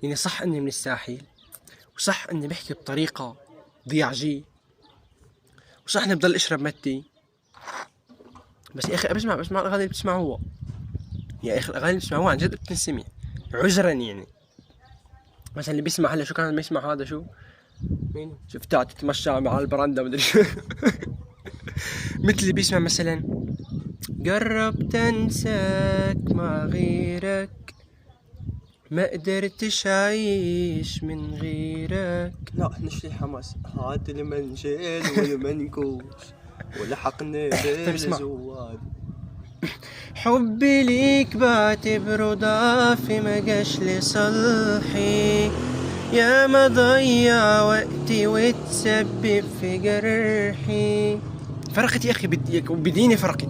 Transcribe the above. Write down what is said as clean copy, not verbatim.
يعني صح اني من الساحل، وصح اني بحكي بطريقة ضياعجية، وصح اني بضل اشرب متي، بس يا اخي بسمع الاغاني اللي بتسمعوها. يا اخي الاغاني اللي بتسمعوها عن جد بتنسمع عذرا يعني. مثلا اللي بيسمع هلا شو كان بيسمع هذا شو مين شفتها تتمشى مع البراندا مدري شو مثل اللي بيسمع مثلا قرب تنساك مع غيرك، ما قدرتش أعيش من غيرك. لا نشلي حماس هات المنجيل والمنكوش ولحقني بالزوال. حبي ليك بعتبره ضعف ما جاش لصالحي، يا ما ضيع وقتي وتسبب في جرحي. فرقت يا اخي بديني فرقت.